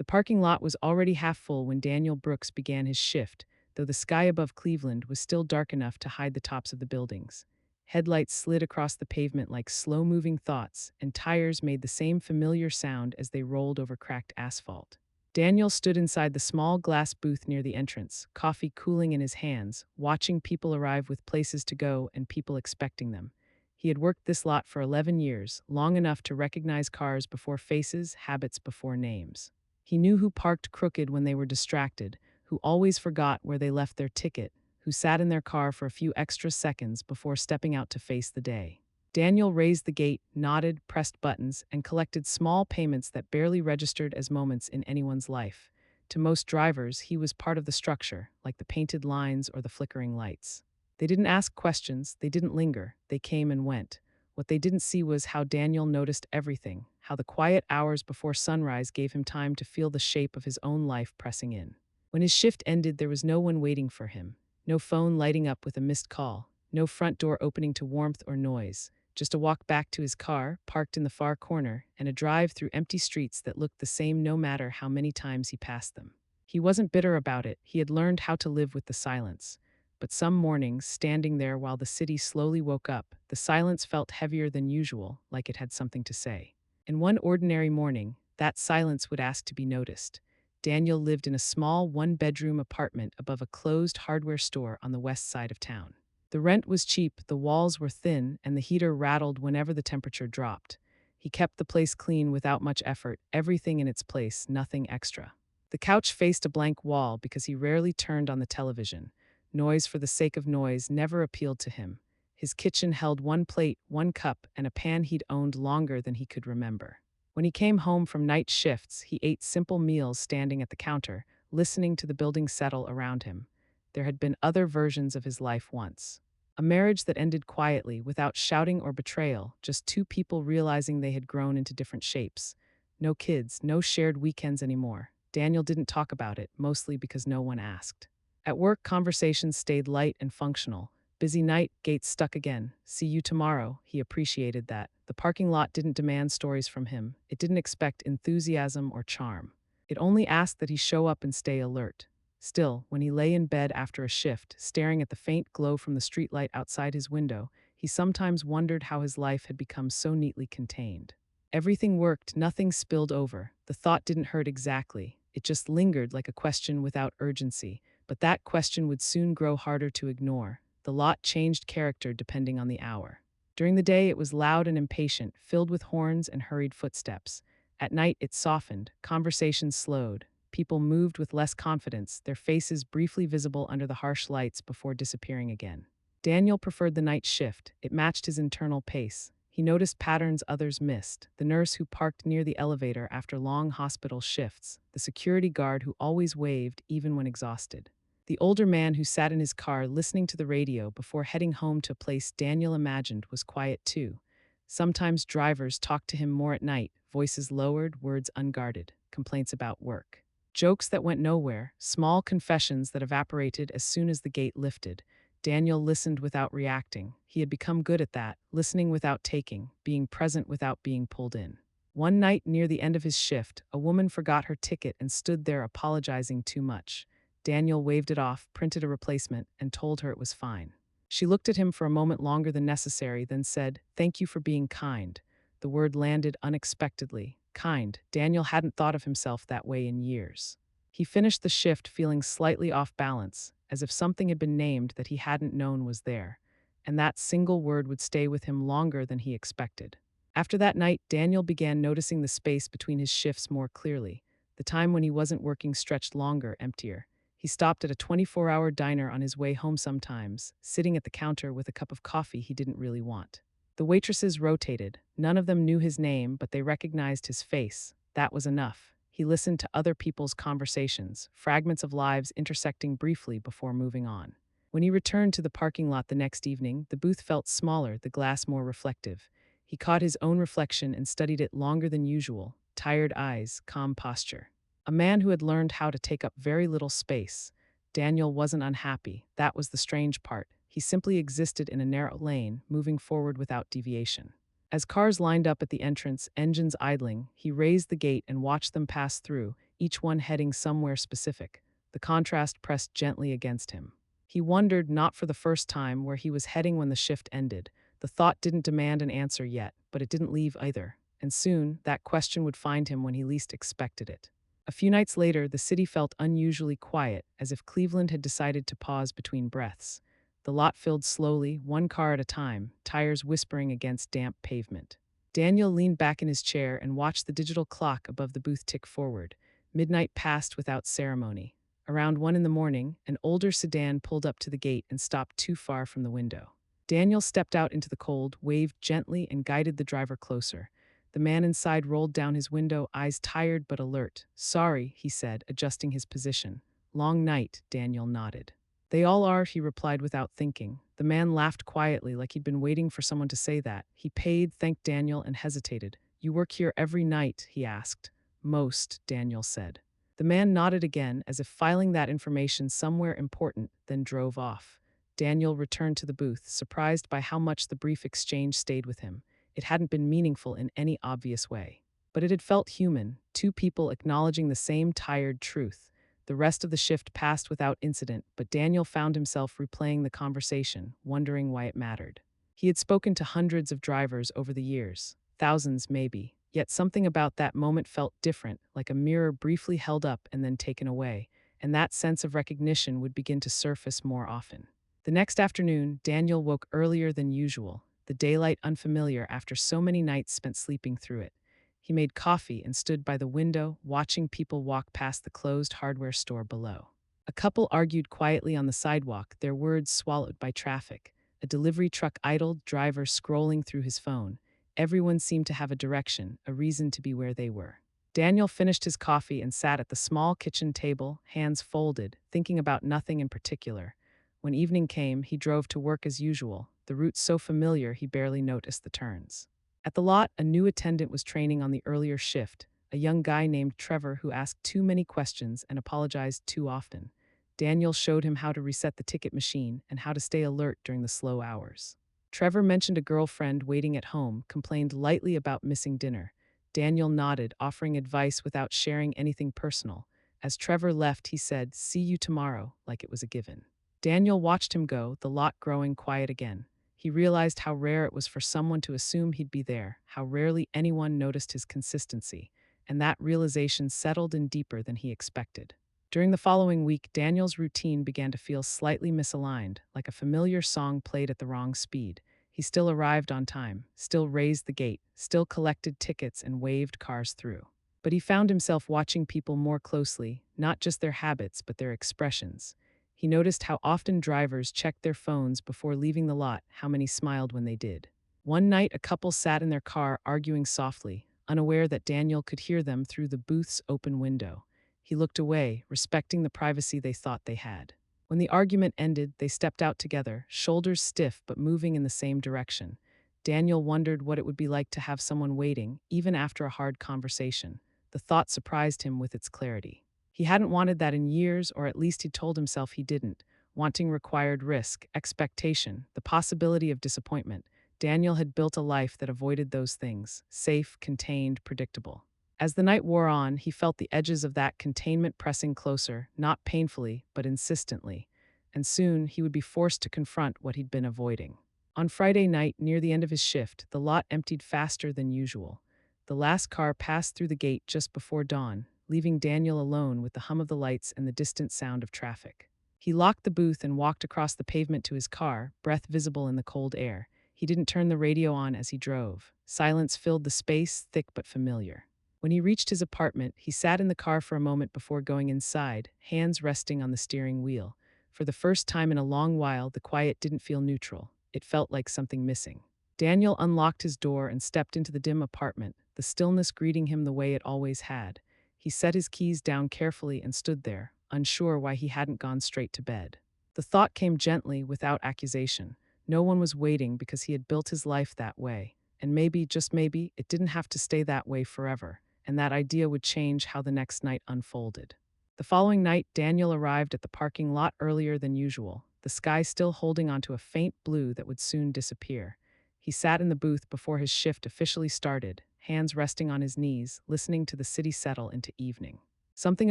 The parking lot was already half full when Daniel Brooks began his shift, though the sky above Cleveland was still dark enough to hide the tops of the buildings. Headlights slid across the pavement like slow-moving thoughts, and tires made the same familiar sound as they rolled over cracked asphalt. Daniel stood inside the small glass booth near the entrance, coffee cooling in his hands, watching people arrive with places to go and people expecting them. He had worked this lot for 11 years, long enough to recognize cars before faces, habits before names. He knew who parked crooked when they were distracted, who always forgot where they left their ticket, who sat in their car for a few extra seconds before stepping out to face the day. Daniel raised the gate, nodded, pressed buttons, and collected small payments that barely registered as moments in anyone's life. To most drivers, he was part of the structure, like the painted lines or the flickering lights. They didn't ask questions, they didn't linger, they came and went. What they didn't see was how Daniel noticed everything, how the quiet hours before sunrise gave him time to feel the shape of his own life pressing in. When his shift ended, there was no one waiting for him. No phone lighting up with a missed call, no front door opening to warmth or noise. Just a walk back to his car, parked in the far corner, and a drive through empty streets that looked the same no matter how many times he passed them. He wasn't bitter about it, he had learned how to live with the silence. But some mornings, standing there while the city slowly woke up, the silence felt heavier than usual, like it had something to say. In one ordinary morning, that silence would ask to be noticed. Daniel lived in a small one-bedroom apartment above a closed hardware store on the west side of town. The rent was cheap, the walls were thin, and the heater rattled whenever the temperature dropped. He kept the place clean without much effort, everything in its place, nothing extra. The couch faced a blank wall because he rarely turned on the television. Noise for the sake of noise never appealed to him. His kitchen held one plate, one cup, and a pan he'd owned longer than he could remember. When he came home from night shifts, he ate simple meals standing at the counter, listening to the building settle around him. There had been other versions of his life once. A marriage that ended quietly, without shouting or betrayal, just two people realizing they had grown into different shapes. No kids, no shared weekends anymore. Daniel didn't talk about it, mostly because no one asked. At work, conversations stayed light and functional. Busy night, gates stuck again. See you tomorrow. He appreciated that. The parking lot didn't demand stories from him. It didn't expect enthusiasm or charm. It only asked that he show up and stay alert. Still, when he lay in bed after a shift, staring at the faint glow from the streetlight outside his window, he sometimes wondered how his life had become so neatly contained. Everything worked, nothing spilled over. The thought didn't hurt exactly. It just lingered like a question without urgency. But that question would soon grow harder to ignore. The lot changed character depending on the hour. During the day, it was loud and impatient, filled with horns and hurried footsteps. At night, it softened, conversations slowed. People moved with less confidence, their faces briefly visible under the harsh lights before disappearing again. Daniel preferred the night shift. It matched his internal pace. He noticed patterns others missed: the nurse who parked near the elevator after long hospital shifts, the security guard who always waved even when exhausted, the older man who sat in his car listening to the radio before heading home to a place Daniel imagined was quiet too. Sometimes drivers talked to him more at night, voices lowered, words unguarded, complaints about work. Jokes that went nowhere, small confessions that evaporated as soon as the gate lifted. Daniel listened without reacting. He had become good at that, listening without taking, being present without being pulled in. One night near the end of his shift, a woman forgot her ticket and stood there apologizing too much. Daniel waved it off, printed a replacement, and told her it was fine. She looked at him for a moment longer than necessary, then said, "Thank you for being kind." The word landed unexpectedly. Kind. Daniel hadn't thought of himself that way in years. He finished the shift feeling slightly off balance, as if something had been named that he hadn't known was there, and that single word would stay with him longer than he expected. After that night, Daniel began noticing the space between his shifts more clearly. The time when he wasn't working stretched longer, emptier. He stopped at a 24-hour diner on his way home sometimes, sitting at the counter with a cup of coffee he didn't really want. The waitresses rotated. None of them knew his name, but they recognized his face. That was enough. He listened to other people's conversations, fragments of lives intersecting briefly before moving on. When he returned to the parking lot the next evening, the booth felt smaller, the glass more reflective. He caught his own reflection and studied it longer than usual. Tired eyes, calm posture. A man who had learned how to take up very little space. Daniel wasn't unhappy. That was the strange part. He simply existed in a narrow lane, moving forward without deviation. As cars lined up at the entrance, engines idling, he raised the gate and watched them pass through, each one heading somewhere specific. The contrast pressed gently against him. He wondered, not for the first time, where he was heading when the shift ended. The thought didn't demand an answer yet, but it didn't leave either. And soon, that question would find him when he least expected it. A few nights later, the city felt unusually quiet, as if Cleveland had decided to pause between breaths. The lot filled slowly, one car at a time, tires whispering against damp pavement. Daniel leaned back in his chair and watched the digital clock above the booth tick forward. Midnight passed without ceremony. Around 1 in the morning, an older sedan pulled up to the gate and stopped too far from the window. Daniel stepped out into the cold, waved gently, and guided the driver closer. The man inside rolled down his window, eyes tired but alert. "Sorry," he said, adjusting his position. "Long night," Daniel nodded. "They all are," he replied without thinking. The man laughed quietly, like he'd been waiting for someone to say that. He paid, thanked Daniel, and hesitated. "You work here every night?" he asked. "Most," Daniel said. The man nodded again, as if filing that information somewhere important, then drove off. Daniel returned to the booth, surprised by how much the brief exchange stayed with him. It hadn't been meaningful in any obvious way. But it had felt human, two people acknowledging the same tired truth. The rest of the shift passed without incident, but Daniel found himself replaying the conversation, wondering why it mattered. He had spoken to hundreds of drivers over the years, thousands maybe, yet something about that moment felt different, like a mirror briefly held up and then taken away, and that sense of recognition would begin to surface more often. The next afternoon, Daniel woke earlier than usual, the daylight unfamiliar after so many nights spent sleeping through it. He made coffee and stood by the window, watching people walk past the closed hardware store below. A couple argued quietly on the sidewalk, their words swallowed by traffic. A delivery truck idled, driver scrolling through his phone. Everyone seemed to have a direction, a reason to be where they were. Daniel finished his coffee and sat at the small kitchen table, hands folded, thinking about nothing in particular. When evening came, he drove to work as usual, the route so familiar he barely noticed the turns. At the lot, a new attendant was training on the earlier shift, a young guy named Trevor who asked too many questions and apologized too often. Daniel showed him how to reset the ticket machine and how to stay alert during the slow hours. Trevor mentioned a girlfriend waiting at home, complained lightly about missing dinner. Daniel nodded, offering advice without sharing anything personal. As Trevor left, he said, "See you tomorrow," like it was a given. Daniel watched him go, the lot growing quiet again. He realized how rare it was for someone to assume he'd be there, how rarely anyone noticed his consistency, and that realization settled in deeper than he expected. During the following week, Daniel's routine began to feel slightly misaligned, like a familiar song played at the wrong speed. He still arrived on time, still raised the gate, still collected tickets and waved cars through. But he found himself watching people more closely, not just their habits, but their expressions. He noticed how often drivers checked their phones before leaving the lot, how many smiled when they did. One night, a couple sat in their car arguing softly, unaware that Daniel could hear them through the booth's open window. He looked away, respecting the privacy they thought they had. When the argument ended, they stepped out together, shoulders stiff but moving in the same direction. Daniel wondered what it would be like to have someone waiting, even after a hard conversation. The thought surprised him with its clarity. He hadn't wanted that in years, or at least he'd told himself he didn't. Wanting required risk, expectation, the possibility of disappointment. Daniel had built a life that avoided those things, safe, contained, predictable. As the night wore on, he felt the edges of that containment pressing closer, not painfully, but insistently. And soon, he would be forced to confront what he'd been avoiding. On Friday night, near the end of his shift, the lot emptied faster than usual. The last car passed through the gate just before dawn, leaving Daniel alone with the hum of the lights and the distant sound of traffic. He locked the booth and walked across the pavement to his car, breath visible in the cold air. He didn't turn the radio on as he drove. Silence filled the space, thick but familiar. When he reached his apartment, he sat in the car for a moment before going inside, hands resting on the steering wheel. For the first time in a long while, the quiet didn't feel neutral. It felt like something missing. Daniel unlocked his door and stepped into the dim apartment, the stillness greeting him the way it always had. He set his keys down carefully and stood there, unsure why he hadn't gone straight to bed. The thought came gently, without accusation. No one was waiting because he had built his life that way. And maybe, just maybe, it didn't have to stay that way forever. And that idea would change how the next night unfolded. The following night, Daniel arrived at the parking lot earlier than usual, the sky still holding onto a faint blue that would soon disappear. He sat in the booth before his shift officially started, hands resting on his knees, listening to the city settle into evening. Something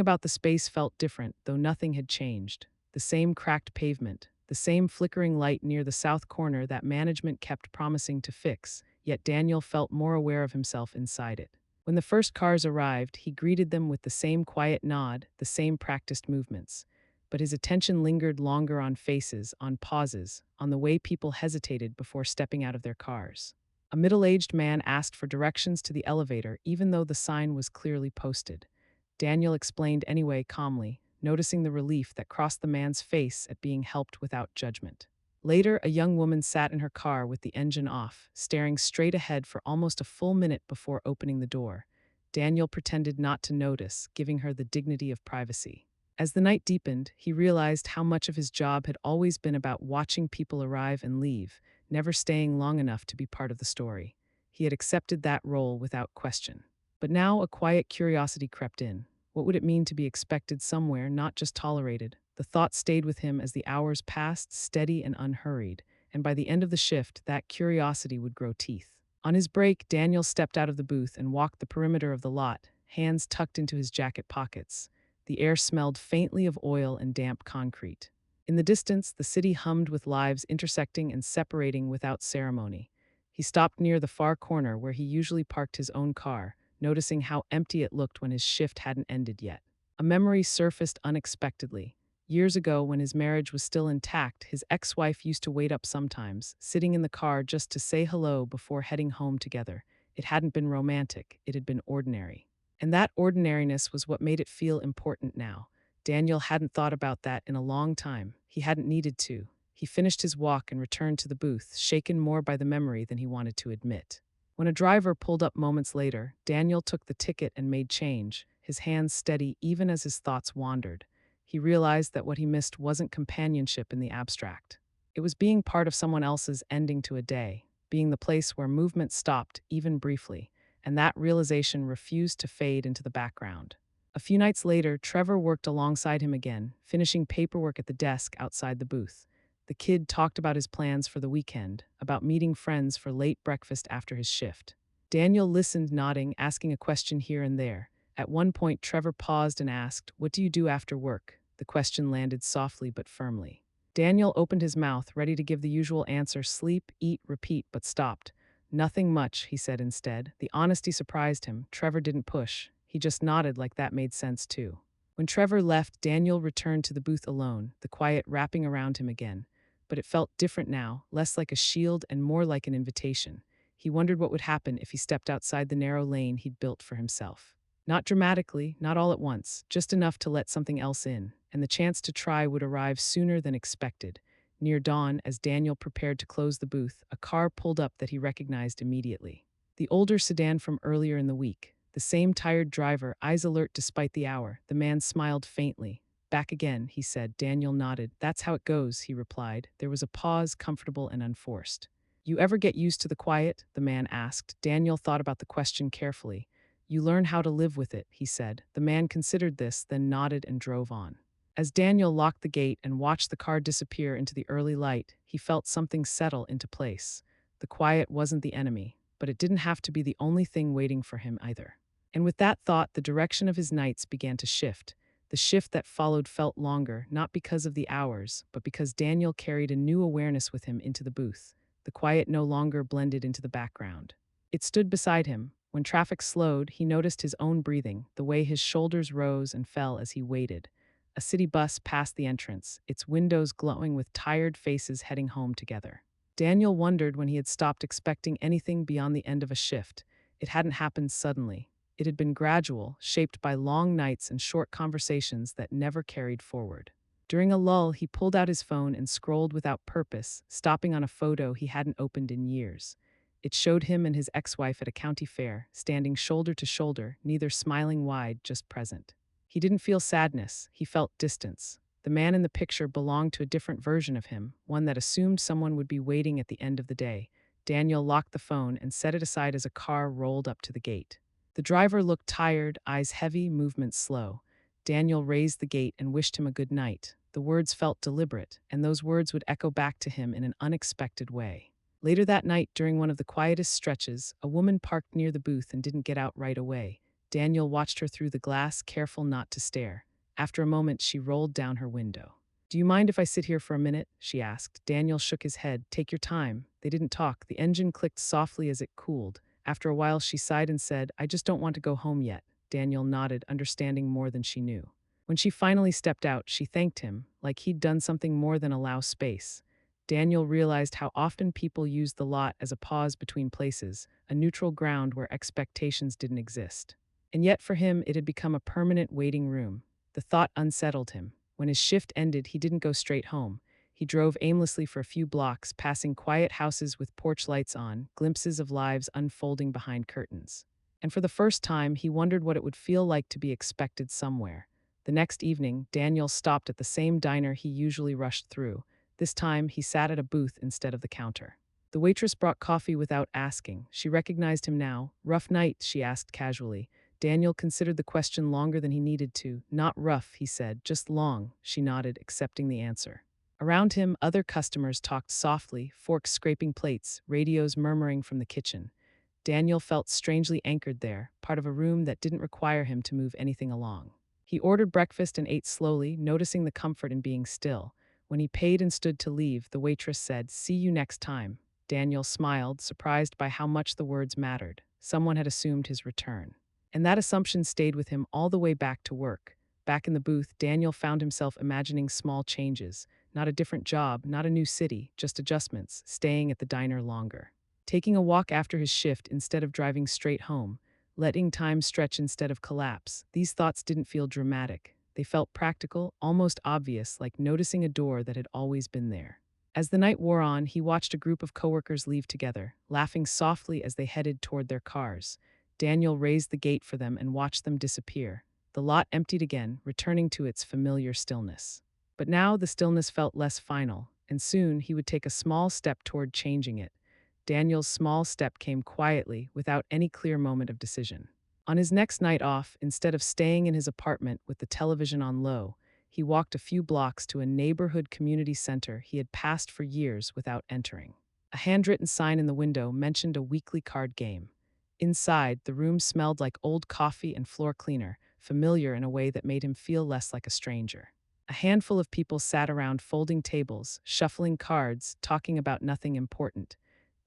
about the space felt different, though nothing had changed. The same cracked pavement, the same flickering light near the south corner that management kept promising to fix, yet Daniel felt more aware of himself inside it. When the first cars arrived, he greeted them with the same quiet nod, the same practiced movements. But his attention lingered longer on faces, on pauses, on the way people hesitated before stepping out of their cars. A middle-aged man asked for directions to the elevator, even though the sign was clearly posted. Daniel explained anyway calmly, noticing the relief that crossed the man's face at being helped without judgment. Later, a young woman sat in her car with the engine off, staring straight ahead for almost a full minute before opening the door. Daniel pretended not to notice, giving her the dignity of privacy. As the night deepened, he realized how much of his job had always been about watching people arrive and leave, never staying long enough to be part of the story. He had accepted that role without question. But now a quiet curiosity crept in. What would it mean to be expected somewhere, not just tolerated? The thought stayed with him as the hours passed, steady and unhurried, and by the end of the shift, that curiosity would grow teeth. On his break, Daniel stepped out of the booth and walked the perimeter of the lot, hands tucked into his jacket pockets. The air smelled faintly of oil and damp concrete. In the distance, the city hummed with lives intersecting and separating without ceremony. He stopped near the far corner where he usually parked his own car, noticing how empty it looked when his shift hadn't ended yet. A memory surfaced unexpectedly. Years ago, when his marriage was still intact, his ex-wife used to wait up sometimes, sitting in the car just to say hello before heading home together. It hadn't been romantic, it had been ordinary. And that ordinariness was what made it feel important now. Daniel hadn't thought about that in a long time. He hadn't needed to. He finished his walk and returned to the booth, shaken more by the memory than he wanted to admit. When a driver pulled up moments later, Daniel took the ticket and made change, his hands steady even as his thoughts wandered. He realized that what he missed wasn't companionship in the abstract. It was being part of someone else's ending to a day, being the place where movement stopped, even briefly, and that realization refused to fade into the background. A few nights later, Trevor worked alongside him again, finishing paperwork at the desk outside the booth. The kid talked about his plans for the weekend, about meeting friends for late breakfast after his shift. Daniel listened, nodding, asking a question here and there. At one point, Trevor paused and asked, "What do you do after work?" The question landed softly but firmly. Daniel opened his mouth, ready to give the usual answer: sleep, eat, repeat, but stopped. "Nothing much," he said instead. The honesty surprised him. Trevor didn't push. He just nodded like that made sense too. When Trevor left, Daniel returned to the booth alone, the quiet wrapping around him again. But it felt different now, less like a shield and more like an invitation. He wondered what would happen if he stepped outside the narrow lane he'd built for himself. Not dramatically, not all at once, just enough to let something else in, and the chance to try would arrive sooner than expected. Near dawn, as Daniel prepared to close the booth, a car pulled up that he recognized immediately. The older sedan from earlier in the week. The same tired driver, eyes alert despite the hour. The man smiled faintly. "Back again," he said. Daniel nodded. "That's how it goes," he replied. There was a pause, comfortable and unforced. "You ever get used to the quiet?" the man asked. Daniel thought about the question carefully. "You learn how to live with it," he said. The man considered this, then nodded and drove on. As Daniel locked the gate and watched the car disappear into the early light, he felt something settle into place. The quiet wasn't the enemy, but it didn't have to be the only thing waiting for him either. And with that thought, the direction of his nights began to shift. The shift that followed felt longer, not because of the hours, but because Daniel carried a new awareness with him into the booth. The quiet no longer blended into the background. It stood beside him. When traffic slowed, he noticed his own breathing, the way his shoulders rose and fell as he waited. A city bus passed the entrance, its windows glowing with tired faces heading home together. Daniel wondered when he had stopped expecting anything beyond the end of a shift. It hadn't happened suddenly. It had been gradual, shaped by long nights and short conversations that never carried forward. During a lull, he pulled out his phone and scrolled without purpose, stopping on a photo he hadn't opened in years. It showed him and his ex-wife at a county fair, standing shoulder to shoulder, neither smiling wide, just present. He didn't feel sadness, he felt distance. The man in the picture belonged to a different version of him, one that assumed someone would be waiting at the end of the day. Daniel locked the phone and set it aside as a car rolled up to the gate. The driver looked tired, eyes heavy, movements slow. Daniel raised the gate and wished him a good night. The words felt deliberate, and those words would echo back to him in an unexpected way. Later that night, during one of the quietest stretches, a woman parked near the booth and didn't get out right away. Daniel watched her through the glass, careful not to stare. After a moment, she rolled down her window. "Do you mind if I sit here for a minute?" she asked. Daniel shook his head. "Take your time." They didn't talk. The engine clicked softly as it cooled. After a while, she sighed and said, "I just don't want to go home yet." Daniel nodded, understanding more than she knew. When she finally stepped out, she thanked him, like he'd done something more than allow space. Daniel realized how often people use the lot as a pause between places, a neutral ground where expectations didn't exist. And yet for him, it had become a permanent waiting room. The thought unsettled him. When his shift ended, he didn't go straight home. He drove aimlessly for a few blocks, passing quiet houses with porch lights on, glimpses of lives unfolding behind curtains. And for the first time, he wondered what it would feel like to be expected somewhere. The next evening, Daniel stopped at the same diner he usually rushed through. This time, he sat at a booth instead of the counter. The waitress brought coffee without asking. She recognized him now. "Rough night?" she asked casually. Daniel considered the question longer than he needed to. "Not rough," he said, "just long." She nodded, accepting the answer. Around him, other customers talked softly, forks scraping plates, radios murmuring from the kitchen. Daniel felt strangely anchored there, part of a room that didn't require him to move anything along. He ordered breakfast and ate slowly, noticing the comfort in being still. When he paid and stood to leave, the waitress said, "See you next time." Daniel smiled, surprised by how much the words mattered. Someone had assumed his return. And that assumption stayed with him all the way back to work. Back in the booth, Daniel found himself imagining small changes. Not a different job, not a new city, just adjustments, staying at the diner longer. Taking a walk after his shift instead of driving straight home. Letting time stretch instead of collapse. These thoughts didn't feel dramatic. They felt practical, almost obvious, like noticing a door that had always been there. As the night wore on, he watched a group of coworkers leave together, laughing softly as they headed toward their cars. Daniel raised the gate for them and watched them disappear. The lot emptied again, returning to its familiar stillness. But now the stillness felt less final, and soon he would take a small step toward changing it. Daniel's small step came quietly, without any clear moment of decision. On his next night off, instead of staying in his apartment with the television on low, he walked a few blocks to a neighborhood community center he had passed for years without entering. A handwritten sign in the window mentioned a weekly card game. Inside, the room smelled like old coffee and floor cleaner, familiar in a way that made him feel less like a stranger. A handful of people sat around folding tables, shuffling cards, talking about nothing important.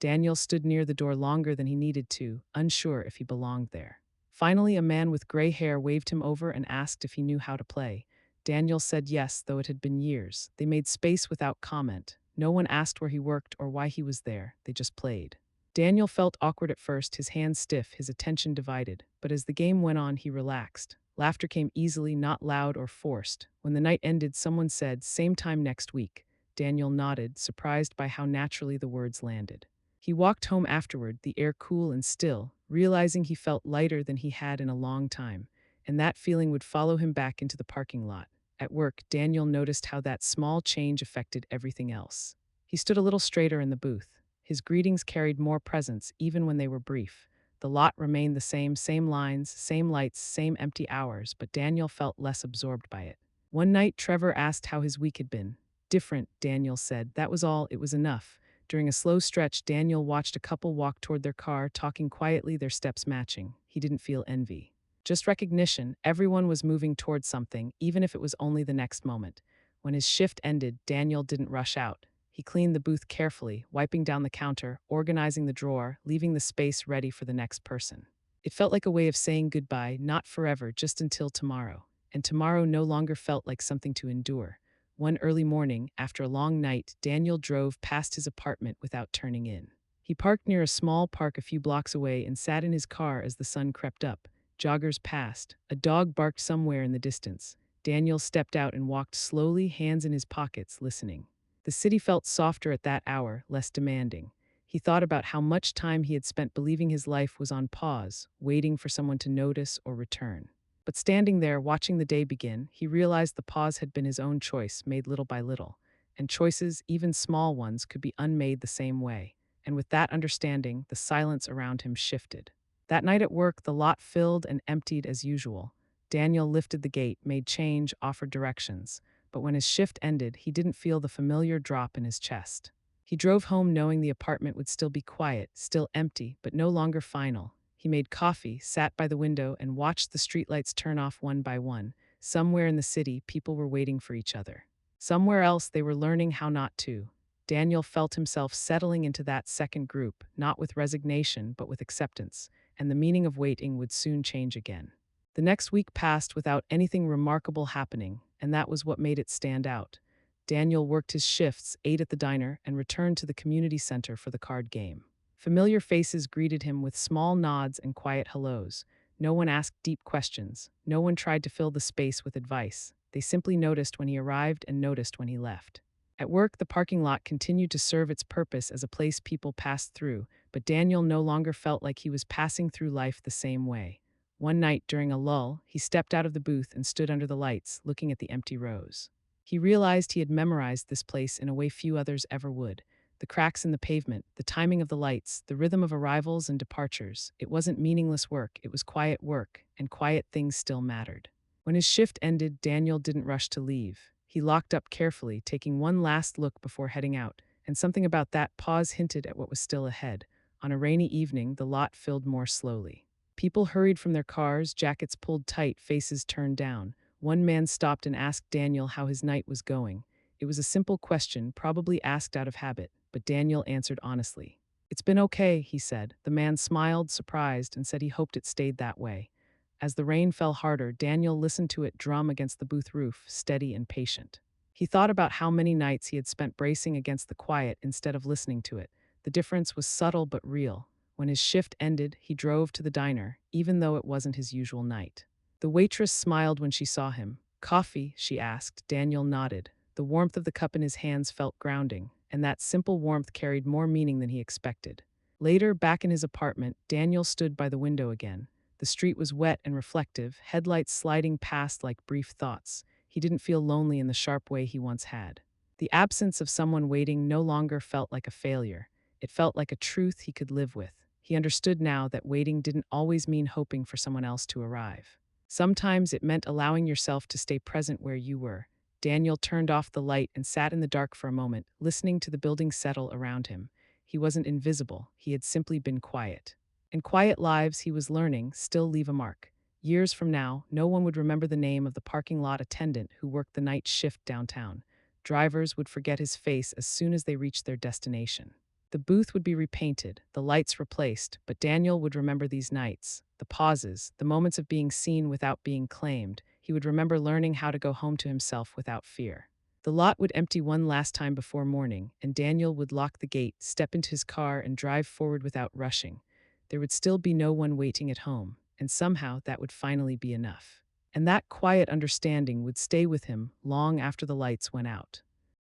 Daniel stood near the door longer than he needed to, unsure if he belonged there. Finally, a man with gray hair waved him over and asked if he knew how to play. Daniel said yes, though it had been years. They made space without comment. No one asked where he worked or why he was there. They just played. Daniel felt awkward at first, his hands stiff, his attention divided. But as the game went on, he relaxed. Laughter came easily, not loud or forced. When the night ended, someone said, "Same time next week." Daniel nodded, surprised by how naturally the words landed. He walked home afterward, the air cool and still, realizing he felt lighter than he had in a long time, and that feeling would follow him back into the parking lot. At work, Daniel noticed how that small change affected everything else. He stood a little straighter in the booth. His greetings carried more presence, even when they were brief. The lot remained the same lines, same lights, same empty hours, but Daniel felt less absorbed by it. One night, Trevor asked how his week had been. "Different," Daniel said. That was all, it was enough. During a slow stretch, Daniel watched a couple walk toward their car, talking quietly, their steps matching. He didn't feel envy. Just recognition. Everyone was moving toward something, even if it was only the next moment. When his shift ended, Daniel didn't rush out. He cleaned the booth carefully, wiping down the counter, organizing the drawer, leaving the space ready for the next person. It felt like a way of saying goodbye, not forever, just until tomorrow. And tomorrow no longer felt like something to endure. One early morning, after a long night, Daniel drove past his apartment without turning in. He parked near a small park a few blocks away and sat in his car as the sun crept up. Joggers passed. A dog barked somewhere in the distance. Daniel stepped out and walked slowly, hands in his pockets, listening. The city felt softer at that hour, less demanding. He thought about how much time he had spent believing his life was on pause, waiting for someone to notice or return. But standing there, watching the day begin, he realized the pause had been his own choice, made little by little. And choices, even small ones, could be unmade the same way. And with that understanding, the silence around him shifted. That night at work, the lot filled and emptied as usual. Daniel lifted the gate, made change, offered directions. But when his shift ended, he didn't feel the familiar drop in his chest. He drove home knowing the apartment would still be quiet, still empty, but no longer final. He made coffee, sat by the window, and watched the streetlights turn off one by one. Somewhere in the city, people were waiting for each other. Somewhere else, they were learning how not to. Daniel felt himself settling into that second group, not with resignation, but with acceptance, and the meaning of waiting would soon change again. The next week passed without anything remarkable happening, and that was what made it stand out. Daniel worked his shifts, ate at the diner, and returned to the community center for the card game. Familiar faces greeted him with small nods and quiet hellos. No one asked deep questions. No one tried to fill the space with advice. They simply noticed when he arrived and noticed when he left. At work, the parking lot continued to serve its purpose as a place people passed through, but Daniel no longer felt like he was passing through life the same way. One night, during a lull, he stepped out of the booth and stood under the lights, looking at the empty rows. He realized he had memorized this place in a way few others ever would. The cracks in the pavement, the timing of the lights, the rhythm of arrivals and departures. It wasn't meaningless work, it was quiet work, and quiet things still mattered. When his shift ended, Daniel didn't rush to leave. He locked up carefully, taking one last look before heading out, and something about that pause hinted at what was still ahead. On a rainy evening, the lot filled more slowly. People hurried from their cars, jackets pulled tight, faces turned down. One man stopped and asked Daniel how his night was going. It was a simple question, probably asked out of habit, but Daniel answered honestly. "It's been okay," he said. The man smiled, surprised, and said he hoped it stayed that way. As the rain fell harder, Daniel listened to it drum against the booth roof, steady and patient. He thought about how many nights he had spent bracing against the quiet instead of listening to it. The difference was subtle but real. When his shift ended, he drove to the diner, even though it wasn't his usual night. The waitress smiled when she saw him. "Coffee?" she asked. Daniel nodded. The warmth of the cup in his hands felt grounding, and that simple warmth carried more meaning than he expected. Later, back in his apartment, Daniel stood by the window again. The street was wet and reflective, headlights sliding past like brief thoughts. He didn't feel lonely in the sharp way he once had. The absence of someone waiting no longer felt like a failure. It felt like a truth he could live with. He understood now that waiting didn't always mean hoping for someone else to arrive. Sometimes it meant allowing yourself to stay present where you were. Daniel turned off the light and sat in the dark for a moment, listening to the building settle around him. He wasn't invisible, he had simply been quiet. And quiet lives, he was learning, still leave a mark. Years from now, no one would remember the name of the parking lot attendant who worked the night shift downtown. Drivers would forget his face as soon as they reached their destination. The booth would be repainted, the lights replaced, but Daniel would remember these nights, the pauses, the moments of being seen without being claimed. He would remember learning how to go home to himself without fear. The lot would empty one last time before morning, and Daniel would lock the gate, step into his car, and drive forward without rushing. There would still be no one waiting at home, and somehow that would finally be enough. And that quiet understanding would stay with him long after the lights went out.